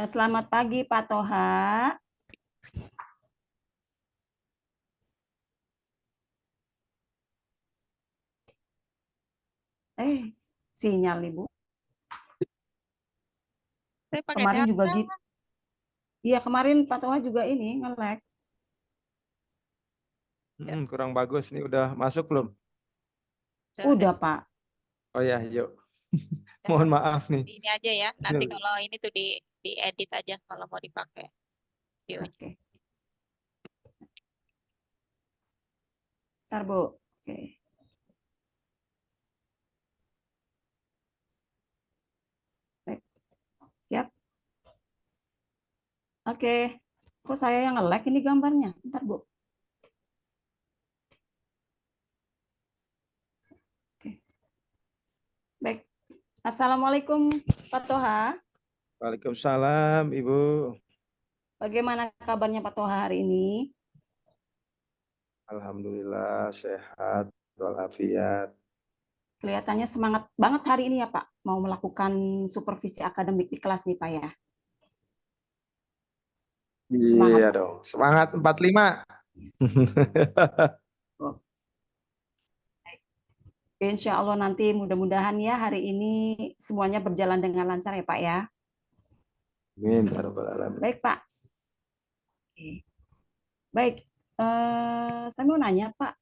Selamat pagi Pak Toha. Sinyal Ibu. Saya pakai Kemarin juga data. gitu. Iya, kemarin Pak Toha juga ini nge-lag. Kurang bagus nih, udah masuk belum? Udah Pak. Oh ya, yuk. Udah. Mohon maaf nih. Ini aja ya. Nanti kalau ini tuh diedit aja kalau mau dipakai videonya. Oke. Ntar Bu. Oke. Baik. Siap. Oke. Kok saya yang nge-lag ini gambarnya? Ntar Bu. Oke. Baik. Assalamualaikum Pak Toha. Waalaikumsalam, Ibu. Bagaimana kabarnya Pak Toha hari ini? Alhamdulillah sehat walafiat. Kelihatannya semangat banget hari ini ya Pak. Mau melakukan supervisi akademik di kelas nih Pak ya. Semangat. Iya dong, semangat 45. Oh. Insya Allah nanti mudah-mudahan ya hari ini semuanya berjalan dengan lancar ya Pak ya. Amin, ya rabbal alamin. Baik Pak. Baik, saya mau nanya Pak.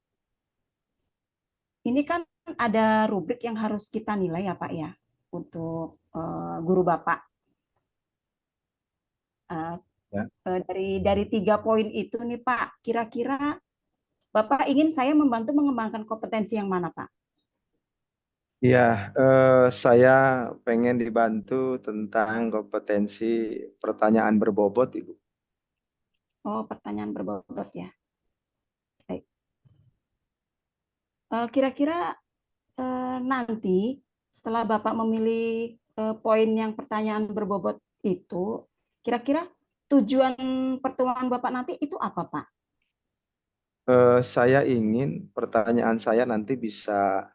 Ini kan ada rubrik yang harus kita nilai ya Pak ya untuk guru Bapak. Ya. Dari 3 poin itu nih Pak, kira-kira Bapak ingin saya membantu mengembangkan kompetensi yang mana Pak? Ya, saya pengen dibantu tentang kompetensi pertanyaan berbobot, Ibu. Oh, pertanyaan berbobot ya. Baik. Kira-kira nanti setelah Bapak memilih poin yang pertanyaan berbobot itu, kira-kira tujuan pertemuan Bapak nanti itu apa, Pak? Saya ingin pertanyaan saya nanti bisa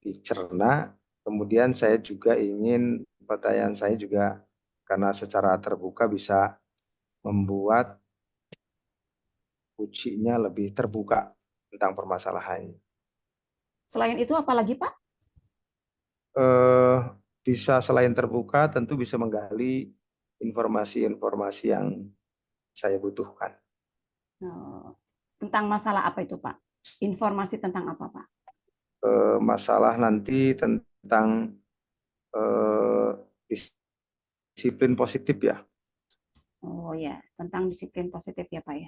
dicerna, kemudian saya juga ingin pertanyaan saya juga karena secara terbuka bisa membuat ujinya lebih terbuka tentang permasalahannya. Selain itu apa lagi, Pak? Bisa selain terbuka tentu bisa menggali informasi-informasi yang saya butuhkan. Tentang masalah apa itu, Pak? Informasi tentang apa, Pak? Masalah nanti tentang disiplin positif ya. Oh ya, tentang disiplin positif ya, Pak ya.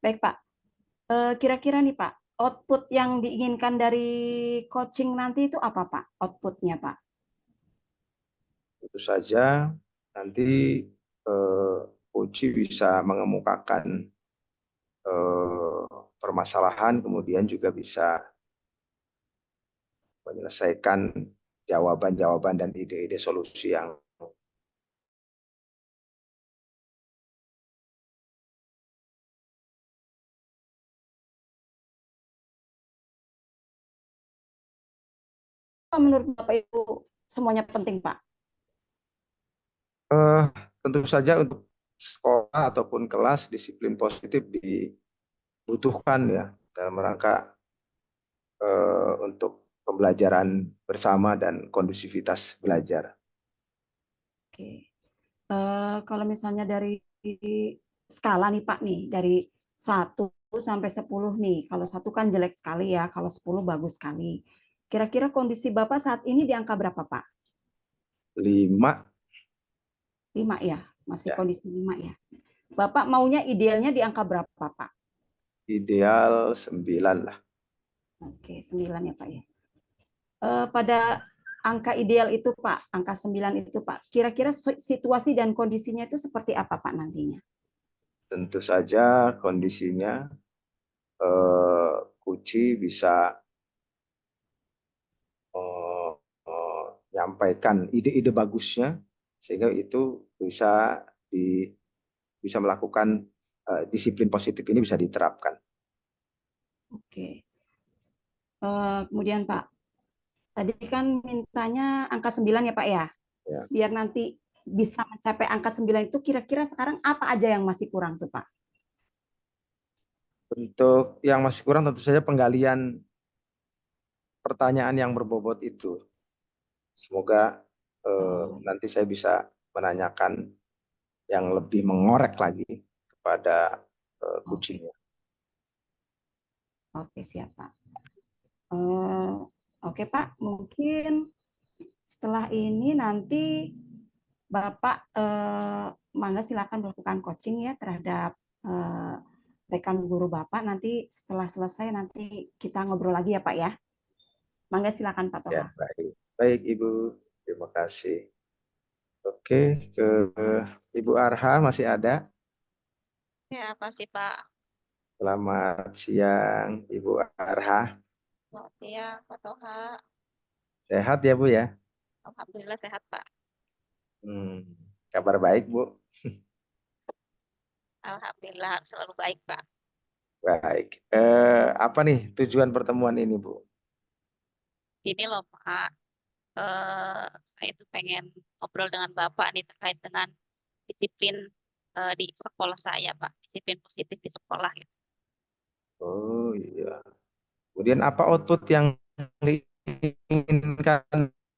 Baik, Pak. Kira-kira nih, Pak, output yang diinginkan dari coaching nanti itu apa, Pak? Outputnya, Pak? Tentu saja nanti Uci bisa mengemukakan permasalahan, kemudian juga bisa menyelesaikan jawaban-jawaban dan ide-ide solusi yang Menurut Bapak itu semuanya penting, Pak? tentu saja untuk sekolah ataupun kelas disiplin positif dibutuhkan ya dalam rangka untuk pembelajaran bersama dan kondusivitas belajar. Oke. Kalau misalnya dari skala nih Pak nih, dari 1 sampai 10 nih. Kalau 1 kan jelek sekali ya, kalau 10 bagus sekali. Kira-kira kondisi Bapak saat ini di angka berapa, Pak? 5. 5 ya, masih Ya. kondisi 5 ya. Bapak maunya idealnya di angka berapa, Pak? Ideal 9 lah. Oke, 9 ya, Pak ya. Pada angka ideal itu, Pak, angka 9 itu, Pak, kira-kira situasi dan kondisinya itu seperti apa, Pak, nantinya? Tentu saja kondisinya Kuci bisa menyampaikan ide-ide bagusnya sehingga itu bisa melakukan disiplin positif ini bisa diterapkan. Oke. Kemudian Pak, tadi kan mintanya angka 9 ya Pak ya? Ya. Biar nanti bisa mencapai angka 9 itu kira-kira sekarang apa aja yang masih kurang tuh Pak? Untuk yang masih kurang tentu saja penggalian pertanyaan yang berbobot itu. Semoga Oh, nanti saya bisa menanyakan yang lebih mengorek lagi kepada oke. kucingnya. Oke, siap Pak. Eh, oke Pak, mungkin setelah ini nanti Bapak mangga silakan melakukan coaching ya terhadap eh, rekan guru Bapak. Nanti setelah selesai nanti kita ngobrol lagi ya Pak ya. Mangga silakan Pak Ya, Toha. baik. Baik, Ibu. Terima kasih. Oke, ke Ibu Arha masih ada. Ya, pasti Pak. Selamat siang, Ibu Arha. Selamat siang, Pak Toha. Sehat ya, Bu ya? Alhamdulillah sehat, Pak. Hmm, kabar baik, Bu. Alhamdulillah selalu baik, Pak. Baik. Apa nih tujuan pertemuan ini, Bu? Ini loh, Pak. Saya tuh pengen ngobrol dengan Bapak nih terkait dengan disiplin di sekolah saya, Pak. Disiplin positif di sekolah, gitu. Oh iya. Kemudian apa output yang diinginkan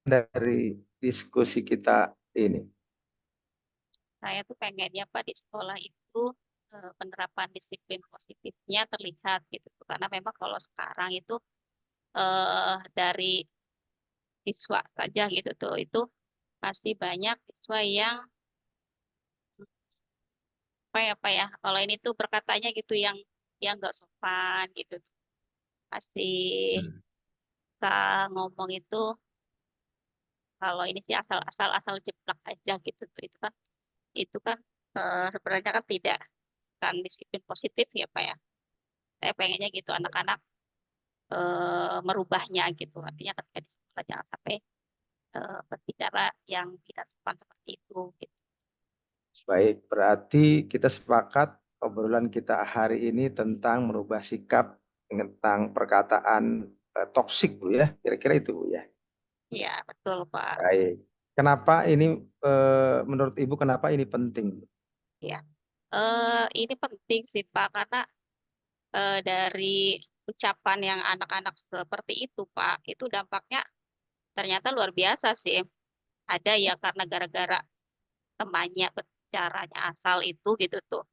dari diskusi kita ini? Saya tuh pengennya, Pak, di sekolah itu penerapan disiplin positifnya terlihat, gitu. Karena memang kalau sekarang itu dari siswa saja gitu tuh, itu pasti banyak siswa yang apa ya kalau ini tuh berkatanya gitu yang nggak sopan gitu pasti Hmm. kita ngomong itu kalau ini sih asal jeplak aja gitu tuh itu kan sebenarnya kan tidak kan disiplin positif ya Pak ya saya pengennya gitu anak-anak merubahnya gitu artinya ketika di sekolah jangan sampai berbicara yang tidak sopan seperti itu gitu. Baik, berarti kita sepakat obrolan kita hari ini tentang merubah sikap tentang perkataan toksik, Bu ya. Kira-kira itu, Bu ya. Iya betul Pak Baik. Kenapa ini menurut Ibu kenapa ini penting? ya ini penting sih Pak karena dari ucapan yang anak-anak seperti itu, Pak, itu dampaknya ternyata luar biasa sih. Ada ya karena gara-gara temannya berbicaranya asal itu gitu tuh.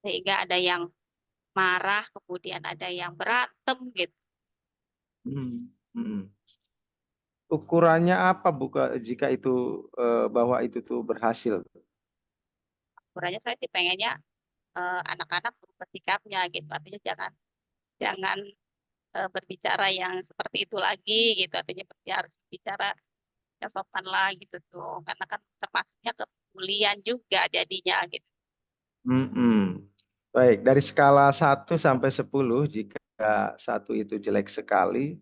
Sehingga ada yang marah, kemudian ada yang berantem gitu. Hmm. Hmm. Ukurannya apa, Bu, jika itu bahwa itu tuh berhasil? Sebenarnya saya sih pengennya anak-anak berubah sikapnya gitu. Artinya jangan jangan berbicara yang seperti itu lagi gitu. Artinya harus berbicara yang sopan lah gitu tuh. Karena kan termasuknya kebulian juga jadinya gitu. Mm-mm. Baik, dari skala 1 sampai 10, jika satu itu jelek sekali,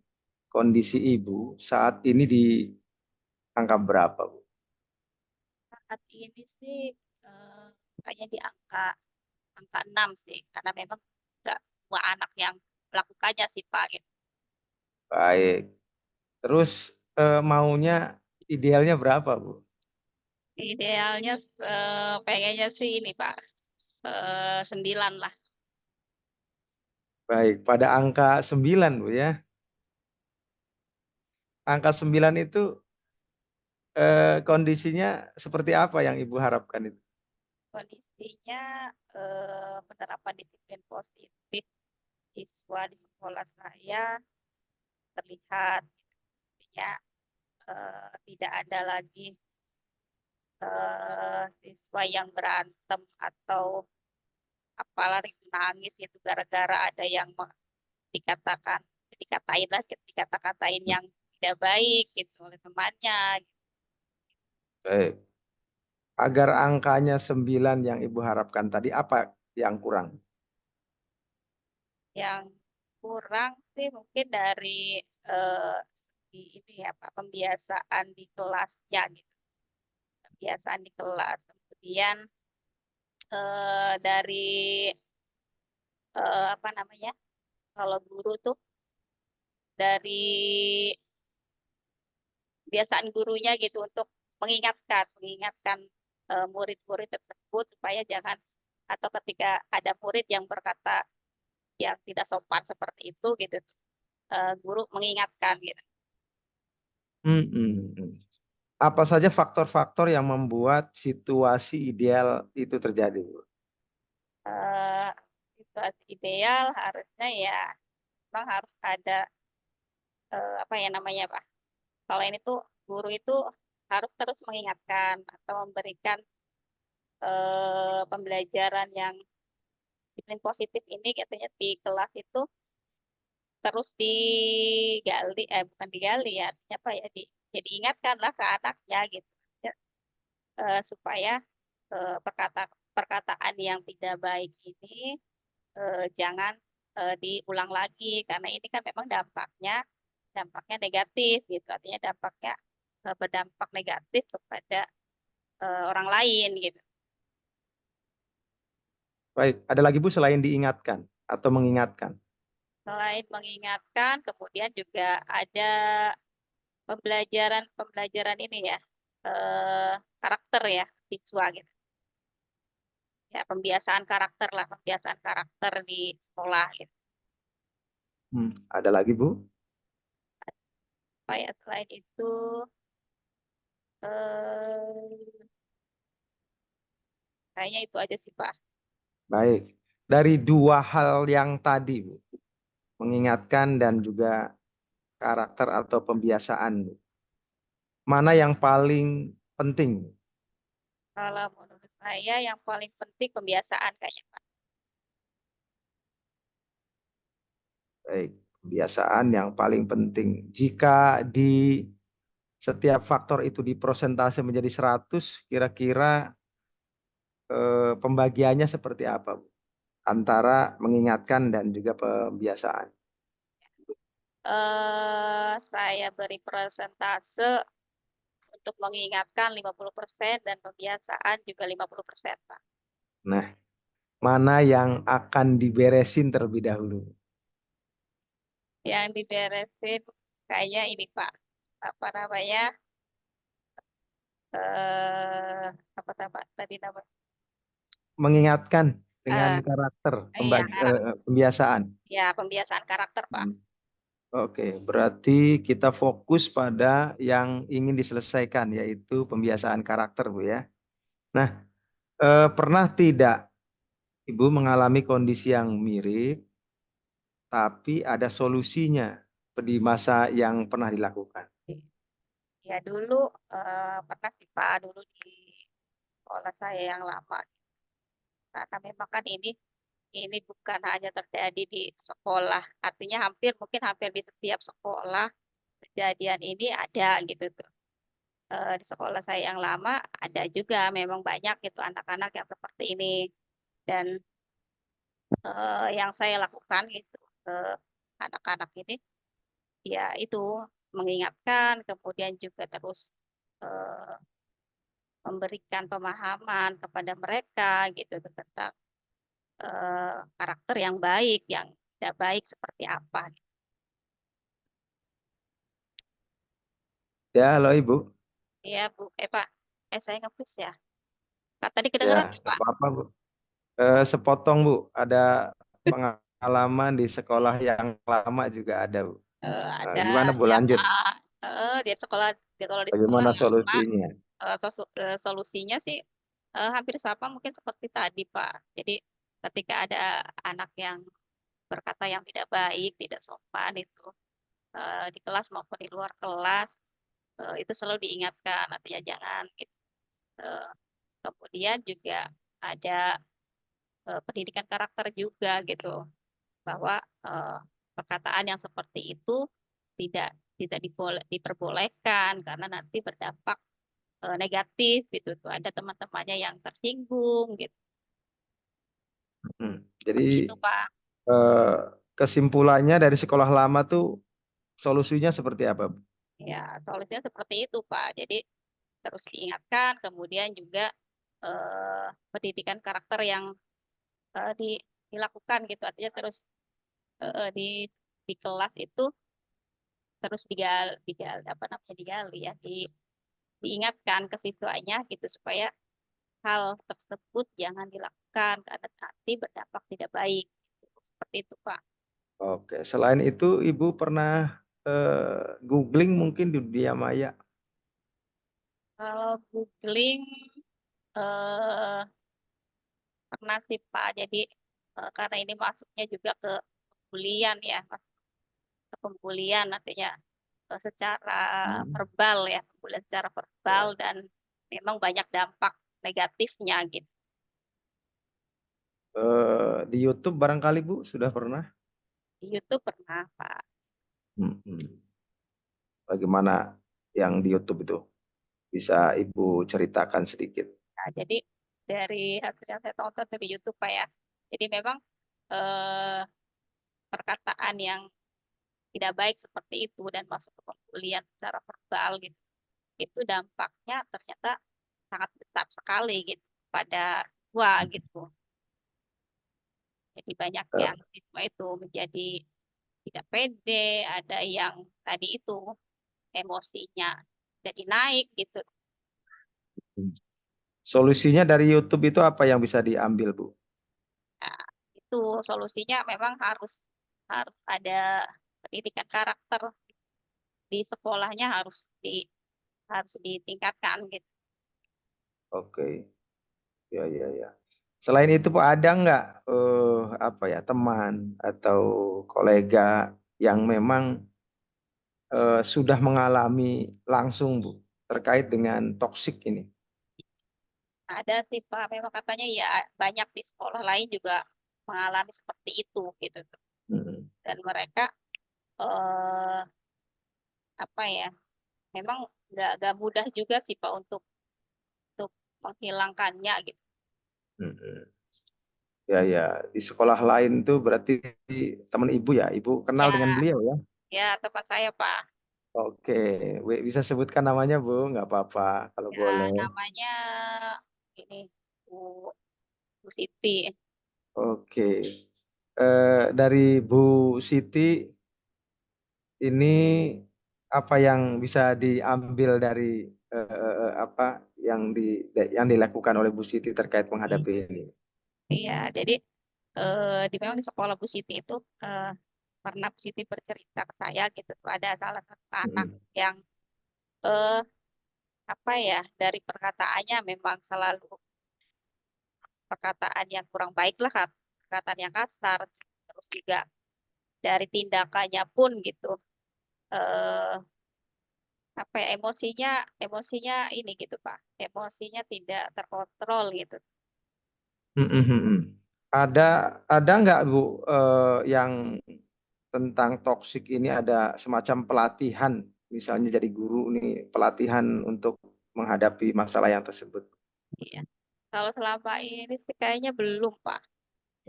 kondisi Ibu saat ini di angka berapa, Bu? Saat ini sih eh, kayaknya di angka angka 6 sih, karena memang nggak semua anak yang melakukannya sih Pak. Gitu. Baik. Terus maunya idealnya berapa, Bu? Idealnya pengennya sih ini Pak, 9 lah. Baik, pada angka 9, Bu ya. Angka 9 itu kondisinya seperti apa yang Ibu harapkan itu? Kondisinya penerapan disiplin positif siswa di sekolah saya terlihat ya tidak ada lagi siswa yang berantem atau apalah nangis gitu gara-gara ada yang dikatakan dikatain lah dikata-katain yang tidak baik gitu oleh temannya Baik. Agar angkanya 9 yang Ibu harapkan tadi, apa yang kurang? yang kurang sih mungkin dari eh, ini ya Pak pembiasaan di kelasnya gitu pembiasaan di kelas kemudian dari apa namanya kalau guru tuh dari kebiasaan gurunya gitu untuk mengingatkan murid-murid tersebut supaya jangan, atau ketika ada murid yang berkata yang tidak sopan seperti itu gitu, guru mengingatkan gitu. Apa saja faktor-faktor yang membuat situasi ideal itu terjadi, Bu? Eh, Situasi ideal harusnya ya memang harus ada apa ya namanya Pak. Kalau ini tuh guru itu harus terus mengingatkan atau memberikan pembelajaran yang disiplin positif ini, katanya di kelas itu terus digali, bukan digali ya, artinya apa ya, diingatkan lah ke anaknya gitu. Ya, supaya perkataan yang tidak baik ini jangan diulang lagi, karena ini kan memang dampaknya negatif gitu, artinya dampaknya berdampak negatif kepada orang lain gitu. Baik, ada lagi Bu selain diingatkan atau mengingatkan? Selain mengingatkan, kemudian juga ada pembelajaran ini ya, karakter ya siswa gitu. Ya, pembiasaan karakter di sekolah gitu. Ada lagi Bu? Apa ya selain itu, eh, kayaknya itu aja sih Pak. Baik, dari dua hal yang tadi Bu, mengingatkan dan juga karakter atau pembiasaan, Bu, mana yang paling penting? Kalau menurut saya yang paling penting pembiasaan kayaknya Pak. Baik, kebiasaan yang paling penting. Jika di setiap faktor itu diprosentase menjadi 100, kira-kira pembagiannya seperti apa, Bu? Antara mengingatkan dan juga pembiasaan. Saya beri persentase untuk mengingatkan 50% dan pembiasaan juga 50% Pak. Nah, mana yang akan diberesin terlebih dahulu? Yang diberesin kayaknya ini Pak, apa namanya, eh apa tadi namanya, Mengingatkan dengan eh karakter iya pembiasaan. ya pembiasaan karakter Pak. Hmm. Oke, berarti kita fokus pada yang ingin diselesaikan, yaitu pembiasaan karakter, Bu ya. Nah, pernah tidak Ibu mengalami kondisi yang mirip, tapi ada solusinya di masa yang pernah dilakukan? Ya dulu pernah sih Pak, dulu di sekolah saya yang lama, karena memang kan ini bukan hanya terjadi di sekolah, artinya mungkin hampir di setiap sekolah kejadian ini ada gitu tuh. Di sekolah saya yang lama ada juga memang banyak gitu anak-anak yang seperti ini, dan yang saya lakukan gitu ke anak-anak ini ya itu mengingatkan, kemudian juga terus eh, memberikan pemahaman kepada mereka gitu tentang karakter yang baik, yang tidak baik seperti apa. Ya, halo Ibu. Iya Bu, Pak, saya nge ya. Kak, tadi Ya, kedengeran nggak, nggak Pak? apa-apa Bu. Sepotong Bu, ada pengalaman di sekolah yang lama juga ada Bu. Ada Gimana Bu, ya lanjut? Pak. Kalau di sekolah Bagaimana lama, solusinya? solusinya sih hampir sama mungkin seperti tadi Pak. Jadi ketika ada anak yang berkata yang tidak baik, tidak sopan itu di kelas maupun di luar kelas, itu selalu diingatkan, artinya jangan gitu. Eh, Kemudian juga ada pendidikan karakter juga gitu, bahwa eh, perkataan yang seperti itu tidak tidak diperbolehkan karena nanti berdampak negatif gitu tuh, ada teman-temannya yang tersinggung gitu, Jadi seperti itu Pak. eh, kesimpulannya dari sekolah lama tuh solusinya seperti apa, Bu? Ya solusinya seperti itu Pak, jadi terus diingatkan, kemudian juga pendidikan karakter yang dilakukan gitu, artinya terus di kelas itu terus digali apa namanya, digali ya, diingatkan ke siswanya gitu supaya hal tersebut jangan dilakukan karena nanti berdampak tidak baik. Seperti itu, Pak. Oke, selain itu Ibu pernah googling mungkin di dunia maya? Kalau googling eh, pernah sih Pak. Jadi karena ini masuknya juga ke pembulian ya, masuk ke pembulian artinya secara Hmm. verbal ya, pembulian secara verbal Ya. dan memang banyak dampak negatifnya gitu. Di YouTube barangkali Bu sudah pernah? Di YouTube pernah Pak. Hmm. Bagaimana yang di YouTube itu? Bisa Ibu ceritakan sedikit? Nah, jadi dari hasil yang saya tonton dari YouTube Pak ya, jadi memang eh, perkataan yang tidak baik seperti itu dan masuk ke pembulian secara verbal gitu, itu dampaknya ternyata sangat besar sekali gitu pada siswa gitu. Jadi banyak yang Eh, siswa itu menjadi tidak pede, ada yang tadi itu emosinya jadi naik gitu. Solusinya dari YouTube itu apa yang bisa diambil Bu? Nah, itu solusinya memang harus harus ada pendidikan karakter di sekolahnya harus ditingkatkan gitu. Oke, ya ya ya. Selain itu Bu ada nggak apa ya teman atau kolega yang memang sudah mengalami langsung Bu terkait dengan toksik ini? Ada sih Pak, memang katanya ya banyak di sekolah lain juga mengalami seperti itu gitu. Hmm. Dan mereka eh, apa ya, memang nggak mudah juga sih Pak untuk menghilangkannya gitu. Hmm. Ya ya, di sekolah lain tuh berarti teman Ibu ya, Ibu kenal Ya, dengan beliau ya? ya tempat saya Pak. Oke, bisa sebutkan namanya Bu, nggak apa-apa kalau Ya, boleh. namanya ini Bu, Bu Siti. Oke, dari Bu Siti ini apa yang bisa diambil dari apa yang dilakukan oleh Bu Siti terkait menghadapi ini? Iya, jadi memang di sekolah Bu Siti itu eh, pernah Bu Siti bercerita ke saya gitu. Ada salah satu anak Hmm. yang eh, apa ya, dari perkataannya memang selalu perkataan yang kurang baik lah, perkataan yang kasar, terus juga dari tindakannya pun gitu, eh, apa ya, emosinya ini gitu Pak, emosinya tidak terkontrol gitu. Hmm, hmm, hmm, hmm. Ada nggak Bu yang tentang toksik ini ada semacam pelatihan, misalnya jadi guru nih pelatihan untuk menghadapi masalah yang tersebut? Iya. Kalau selama ini sih kayaknya belum Pak.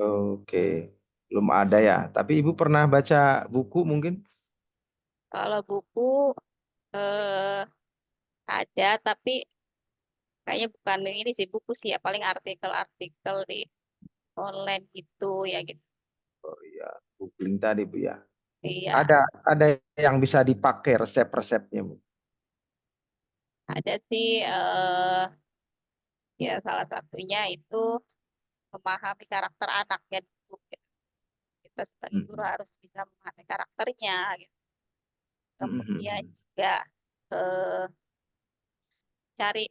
Oke, belum ada ya. Tapi Ibu pernah baca buku mungkin? Kalau buku eh, ada, tapi kayaknya bukan ini sih buku sih ya, paling artikel-artikel di online gitu ya gitu. Oh iya, googling tadi Bu ya. Iya, Ada yang bisa dipakai resep-resepnya Bu. ada sih ya salah satunya itu memahami karakter anak ya dulu, gitu. Kita sebagai guru Mm-mm. harus bisa memahami karakternya gitu. Kemudian Mm-mm. juga eh, cari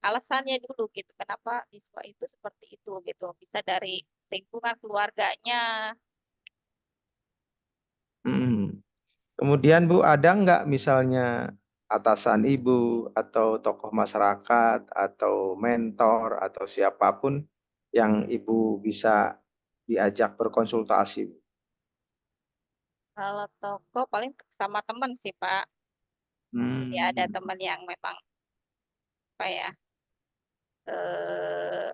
alasannya dulu gitu kenapa siswa itu seperti itu gitu, bisa dari lingkungan keluarganya. Mm-mm. Kemudian Bu, ada nggak misalnya atasan Ibu atau tokoh masyarakat atau mentor atau siapapun yang Ibu bisa diajak berkonsultasi? Kalau toko paling sama temen sih Pak, jadi ada Hmm. teman yang memang apa ya, eh,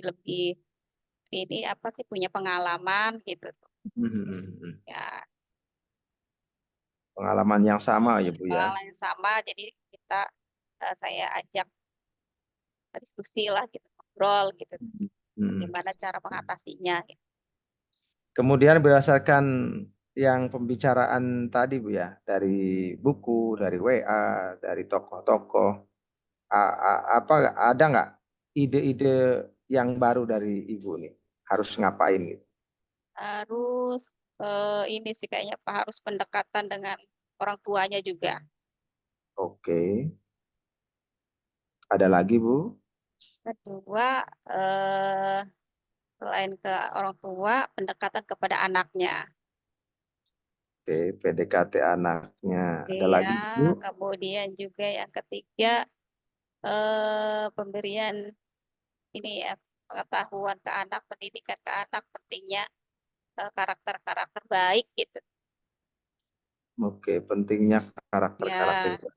lebih ini apa sih, punya pengalaman gitu tuh ya, Pengalaman yang sama ya Bu ya. pengalaman yang sama, jadi kita saya ajak diskusi lah gitu, ngobrol gitu Hmm. gimana cara mengatasinya gitu. Kemudian berdasarkan yang pembicaraan tadi Bu ya, dari buku, dari WA, dari tokoh-tokoh, Apa ada nggak ide-ide yang baru dari Ibu nih? Harus ngapain gitu? Harus ini sih kayaknya Pak, harus pendekatan dengan orang tuanya juga. Oke. Ada lagi, Bu? Kedua, eh, selain ke orang tua, pendekatan kepada anaknya. Oke, PDKT anaknya. Ada Iya, lagi, Bu? kemudian juga yang ketiga, pemberian ini ya, pengetahuan ke anak, pendidikan ke anak, pentingnya karakter-karakter baik gitu. Oke, pentingnya karakter-karakter Ya, itu.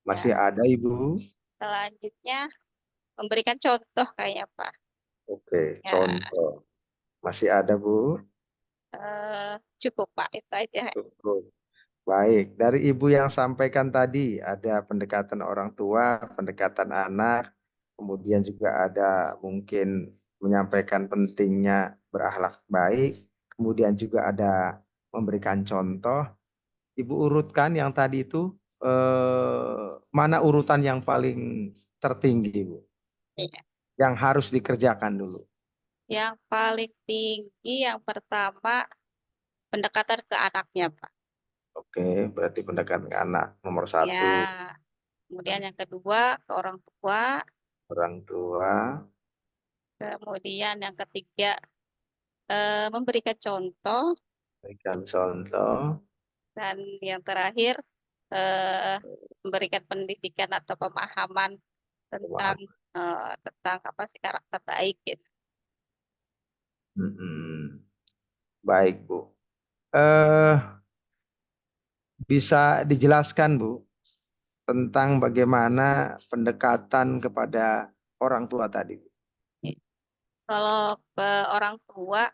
Masih ya. ada, Ibu? Selanjutnya memberikan contoh kayaknya Pak. Oke, Ya, contoh. Masih ada, Bu? cukup Pak, itu aja. Cukup. Baik, dari Ibu yang sampaikan tadi, ada pendekatan orang tua, pendekatan anak, kemudian juga ada mungkin menyampaikan pentingnya berakhlak baik, kemudian juga ada memberikan contoh. Ibu urutkan yang tadi itu, mana urutan yang paling tertinggi, Bu? Iya. Yang harus dikerjakan dulu. Yang paling tinggi yang pertama pendekatan ke anaknya Pak. Oke, berarti pendekatan ke anak nomor satu, Ya, kemudian yang kedua ke orang tua, orang tua, kemudian yang ketiga memberikan contoh, berikan contoh. dan yang terakhir eh, memberikan pendidikan atau pemahaman tentang tentang apa sih karakter baik gitu. Mm-mm. Baik, Bu. Eh, bisa dijelaskan, Bu, tentang bagaimana pendekatan kepada orang tua tadi? Kalau ke orang tua,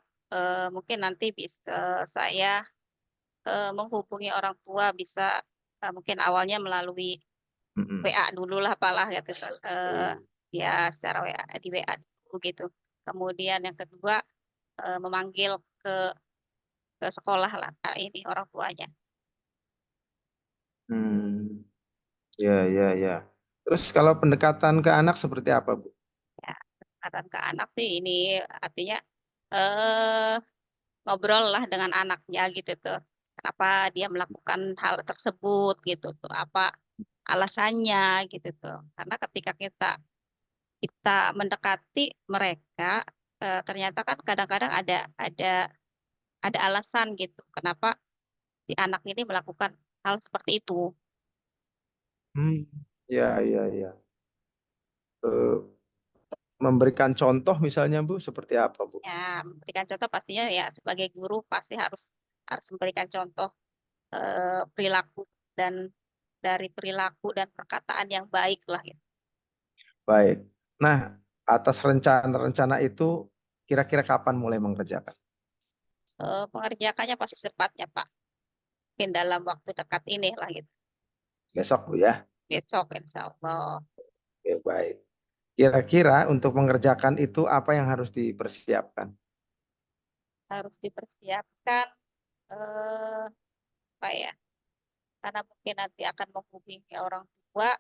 mungkin nanti bisa saya menghubungi orang tua bisa mungkin awalnya melalui Mm-mm. WA dulu lah apalah gitu. Oke. Ya secara WA di WA dulu gitu. Kemudian yang kedua memanggil ke ke sekolah lah ini orang tuanya. Hmm, ya, ya, ya. Terus kalau pendekatan ke anak seperti apa, Bu? Ya, pendekatan ke anak sih ini artinya eh ngobrol lah dengan anaknya gitu tuh. Kenapa dia melakukan hal tersebut gitu tuh. Apa alasannya gitu tuh. Karena ketika kita kita mendekati mereka, ternyata kan kadang-kadang ada alasan gitu. Kenapa si anak ini melakukan hal seperti itu. Hmm, ya, ya, ya. Eh, memberikan contoh misalnya, Bu, seperti apa, Bu? Ya, memberikan contoh pastinya ya sebagai guru pasti harus harus memberikan contoh perilaku dan dari perilaku dan perkataan yang baik lah gitu. Baik. Nah, atas rencana-rencana itu, kira-kira kapan mulai mengerjakan? Mengerjakannya pasti cepatnya Pak. Mungkin dalam waktu dekat ini lah gitu. Besok, Bu, ya? Besok insya Allah Oke, baik. Kira-kira untuk mengerjakan itu apa yang harus dipersiapkan? harus dipersiapkan apa ya? Karena mungkin nanti akan menghubungi orang tua,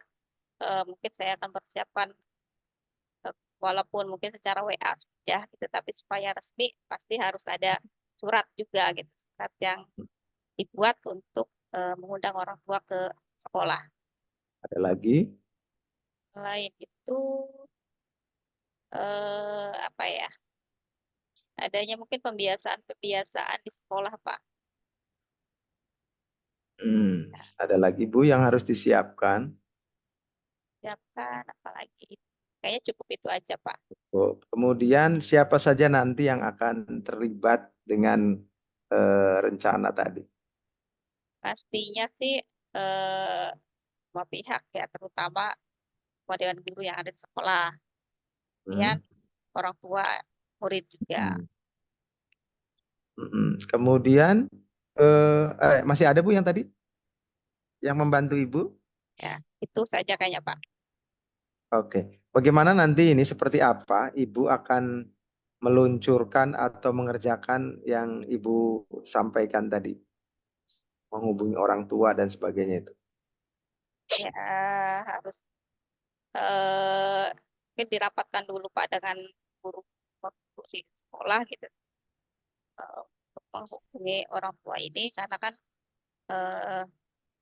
mungkin saya akan persiapkan walaupun mungkin secara WA sudah gitu, tapi supaya resmi pasti harus ada surat juga gitu, surat yang dibuat untuk mengundang orang tua ke sekolah. Ada lagi? Selain itu apa ya? Adanya mungkin pembiasaan-pembiasaan di sekolah, Pak. Ada lagi, Bu, yang harus disiapkan? Siapkan apalagi. Kayaknya cukup itu aja, Pak. Oh, kemudian siapa saja nanti yang akan terlibat dengan rencana tadi? Pastinya sih eh, semua pihak ya, terutama semua dewan guru yang ada di sekolah. Kemudian Hmm, orang tua, murid juga. hmm, Kemudian masih ada, Bu, yang tadi yang membantu Ibu? Ya, itu saja kayaknya, Pak. Oke. Bagaimana nanti ini seperti apa Ibu akan meluncurkan atau mengerjakan yang Ibu sampaikan tadi, menghubungi orang tua dan sebagainya itu? Ya, harus eh, mungkin dirapatkan dulu Pak dengan guru di sekolah gitu, untuk menghubungi orang tua ini karena kan eh,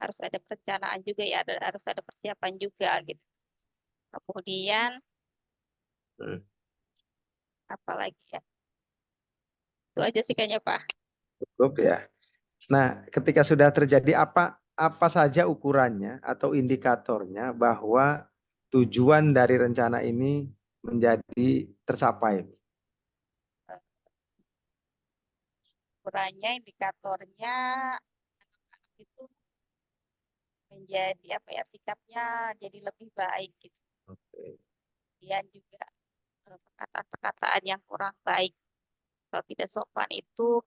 harus ada perencanaan juga ya, harus ada persiapan juga gitu. Kemudian Hmm, apalagi ya, itu aja sih kayaknya Pak. cukup ya. Nah, ketika sudah terjadi apa saja ukurannya atau indikatornya bahwa tujuan dari rencana ini menjadi tercapai? Ukurannya, indikatornya itu menjadi apa ya, sikapnya jadi lebih baik gitu. Oke. Kemudian juga perkataan-perkataan yang kurang baik atau tidak sopan itu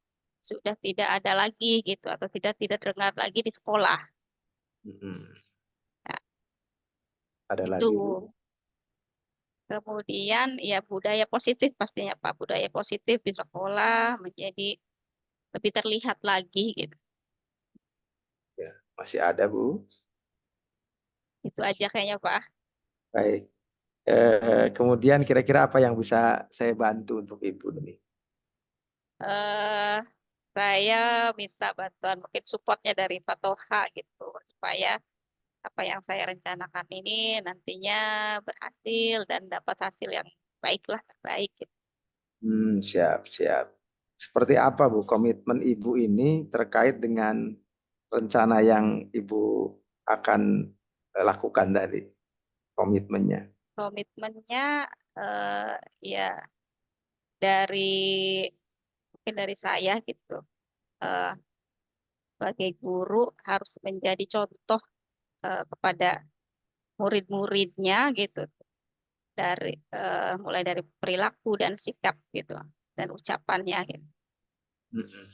sudah tidak ada lagi gitu, atau tidak dengar lagi di sekolah. Hmm. Nah, Ada itu. lagi, Bu? Kemudian ya budaya positif pastinya Pak, budaya positif di sekolah menjadi lebih terlihat lagi gitu. Ya, masih ada, Bu. Itu aja kayaknya Pak. Baik. Kemudian kira-kira apa yang bisa saya bantu untuk Ibu nih? eh saya minta bantuan mungkin supportnya dari Pak Toha gitu supaya apa yang saya rencanakan ini nantinya berhasil dan dapat hasil yang baiklah, terbaik gitu. Siap, siap. Seperti apa, Bu, komitmen Ibu ini terkait dengan rencana yang Ibu akan lakukan tadi, komitmennya? Komitmennya ya dari mungkin dari saya gitu. Eh, Sebagai guru harus menjadi contoh kepada murid-muridnya gitu, dari mulai dari perilaku dan sikap gitu dan ucapannya gitu. Mm-mm.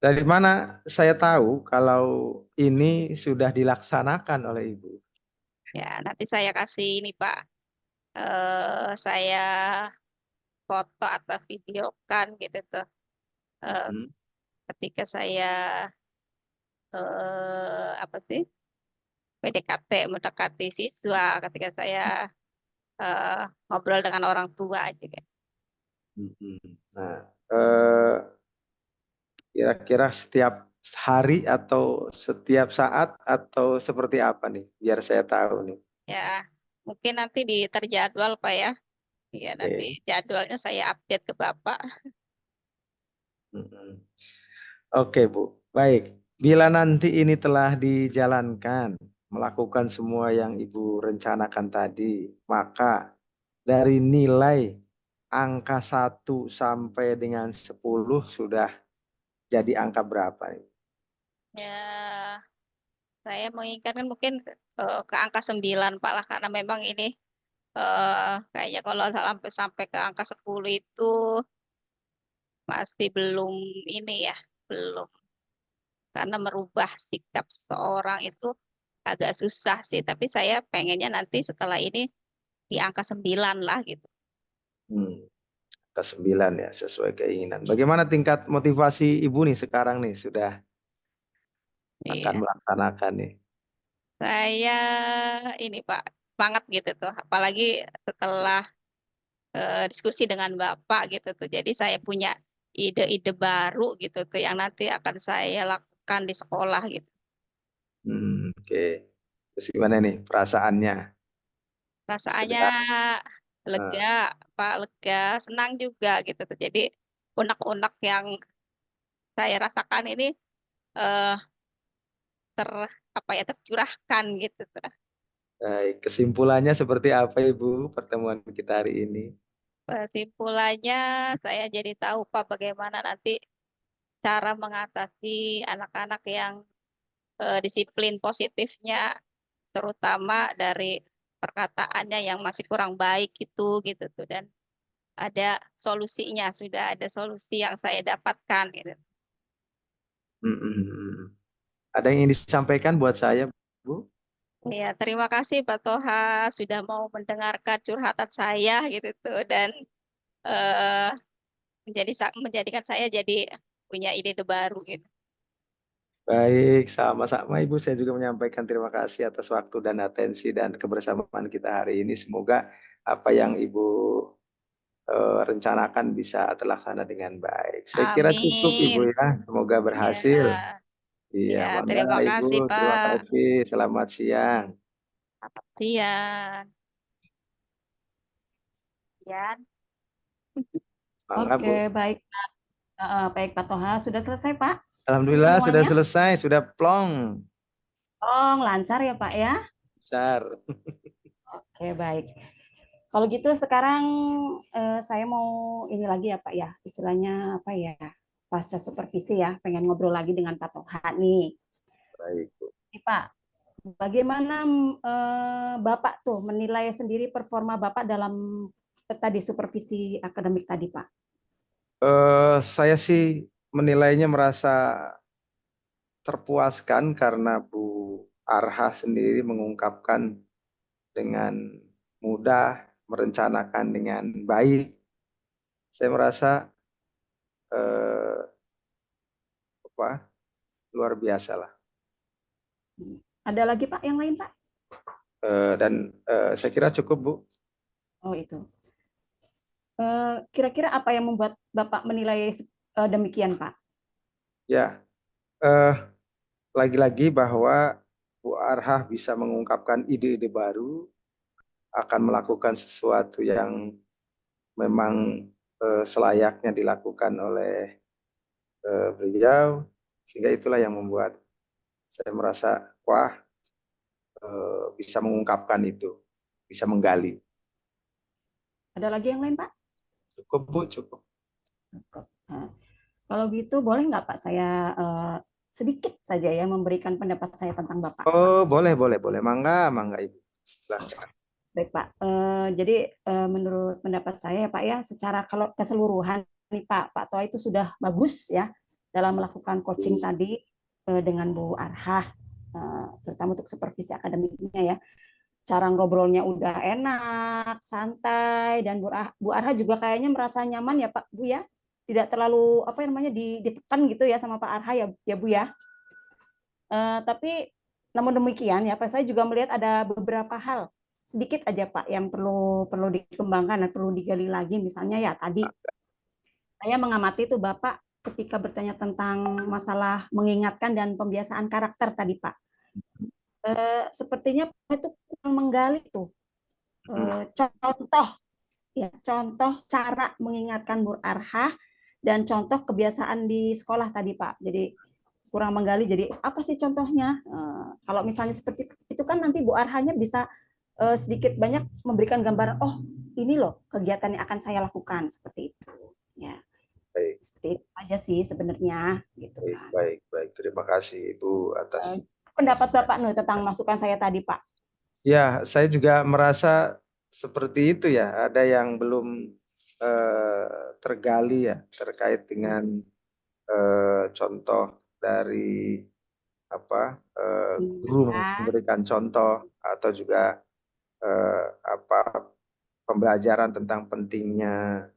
Dari mana saya tahu kalau ini sudah dilaksanakan oleh Ibu? Ya nanti saya kasih ini Pak, saya foto atau videokan gitu tuh, eh, Mm-mm. ketika saya apa sih, PDKT mendekati siswa, ketika saya eh, ngobrol dengan orang tua juga. Mm-mm. Nah, kira-kira setiap hari atau setiap saat atau seperti apa nih? Biar saya tahu nih. Ya mungkin nanti terjadwal Pak ya. Ya nanti Oke. jadwalnya saya update ke Bapak. Mm-mm. Oke, Bu. Baik. Bila nanti ini telah dijalankan, melakukan semua yang Ibu rencanakan tadi, maka dari nilai angka 1 sampai dengan 10 sudah jadi angka berapa nih? Ya, saya menginginkan mungkin ke angka 9 Pak lah, karena memang ini kayaknya kalau sampai sampai ke angka 10 itu masih belum ini ya, belum, karena merubah sikap seseorang itu agak susah sih. Tapi saya pengennya nanti setelah ini di angka 9 lah gitu. Hmm, ke 9 ya, sesuai keinginan. Bagaimana tingkat motivasi Ibu nih sekarang nih, sudah akan Iya. melaksanakan nih? Saya ini Pak, semangat gitu tuh. Apalagi setelah diskusi dengan Bapak gitu tuh. Jadi saya punya ide-ide baru gitu tuh yang nanti akan saya lakukan di sekolah gitu. Oke. Terus gimana nih perasaannya? Perasaannya Sudah, lega, eh, Pak, lega, senang juga gitu tuh. Jadi unek-unek yang saya rasakan ini eh, ter apa ya, tercurahkan gitu tuh. baik. Kesimpulannya seperti apa Ibu pertemuan kita hari ini? Kesimpulannya saya jadi tahu Pak bagaimana nanti cara mengatasi anak-anak yang disiplin positifnya, terutama dari perkataannya yang masih kurang baik itu gitu tuh, dan ada solusinya, sudah ada solusi yang saya dapatkan gitu. Mm-mm. Ada yang ingin disampaikan buat saya, Bu? Ya, terima kasih Pak Toha sudah mau mendengarkan curhatan saya gitu tuh, dan eh, menjadikan saya jadi punya ide baru gitu. Baik, sama-sama Ibu. Saya juga menyampaikan terima kasih atas waktu dan atensi dan kebersamaan kita hari ini. Semoga apa yang Ibu rencanakan bisa terlaksana dengan baik. Saya kira cukup Ibu Amin. ya. Semoga Ya, berhasil. ya, Iya, mangga terima Ibu. kasih, Terima Pak. kasih. Selamat siang. Selamat siang. Ya. Mangga Oke, Bu. baik. Baik Pak Toha, sudah selesai Pak Alhamdulillah sudah semuanya? selesai, sudah plong. Oh, lancar ya Pak ya? Besar. Oke, baik. Kalau gitu sekarang saya mau ini lagi ya Pak ya, istilahnya apa ya, pasca supervisi ya, pengen ngobrol lagi dengan Pak Toha nih. Baik Bu. Nih, Pak, bagaimana Bapak tuh menilai sendiri performa Bapak dalam tadi supervisi akademik tadi Pak? Saya sih menilainya merasa terpuaskan karena Bu Arha sendiri mengungkapkan dengan mudah, merencanakan dengan baik. Saya merasa eh, apa, luar biasa lah. Ada lagi Pak yang lain Pak? Dan saya kira cukup Bu. Oh itu. Kira-kira apa yang membuat Bapak menilai demikian Pak? Ya, eh, lagi-lagi bahwa Bu Arha bisa mengungkapkan ide-ide baru, akan melakukan sesuatu yang memang selayaknya dilakukan oleh beliau, sehingga itulah yang membuat saya merasa wah, bisa mengungkapkan itu, bisa menggali. Ada lagi yang lain Pak? Cukup Bu, cukup. Nah, kalau gitu boleh nggak Pak saya sedikit saja ya memberikan pendapat saya tentang Bapak Pak? Oh, boleh, boleh, boleh. Mangga, mangga Ibu. Silahkan. Baik Pak. Jadi menurut pendapat saya ya Pak ya, secara kalau keseluruhan nih Pak, Pak Toa itu sudah bagus ya dalam melakukan coaching tadi dengan Bu Arha, terutama untuk supervisi akademiknya ya. Cara ngobrolnya udah enak, santai, dan Bu Arha juga kayaknya merasa nyaman ya Pak Bu ya, tidak terlalu apa namanya ditekan gitu ya sama Pak Arha ya, ya Bu ya. Tapi namun demikian ya Pak, saya juga melihat ada beberapa hal sedikit aja Pak yang perlu perlu dikembangkan dan perlu digali lagi. Misalnya ya tadi saya mengamati tuh Bapak ketika bertanya tentang masalah mengingatkan dan pembiasaan karakter tadi Pak. Sepertinya Pak itu kurang menggali tuh contoh ya, contoh cara mengingatkan Bu Arha dan contoh kebiasaan di sekolah tadi Pak. Jadi kurang menggali. Jadi apa sih contohnya? Kalau misalnya seperti itu kan nanti Bu Arhanya bisa sedikit banyak memberikan gambaran. Oh ini loh kegiatan yang akan saya lakukan seperti itu. Ya Baik, seperti itu aja sih sebenarnya gitu baik, kan. baik, baik. Terima kasih Ibu Eh, atas. Pendapat Bapak nih tentang masukan saya tadi Pak. Ya, saya juga merasa seperti itu ya. Ada yang belum tergali ya terkait dengan contoh dari apa, guru Ya, memberikan contoh atau juga apa, pembelajaran tentang pentingnya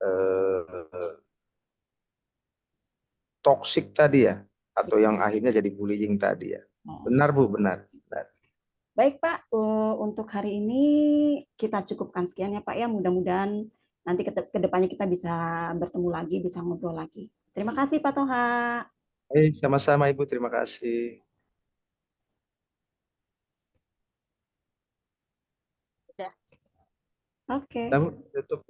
eh, toksik tadi ya, atau yang akhirnya jadi bullying tadi ya. Benar Bu, benar. Benar. baik Pak, untuk hari ini kita cukupkan sekian ya Pak ya. Mudah-mudahan nanti ke depannya kita bisa bertemu lagi, bisa ngobrol lagi. Terima kasih Pak Toha. Baik, sama-sama Ibu, terima kasih. Udah. Oke. Nah, Bu, tutup.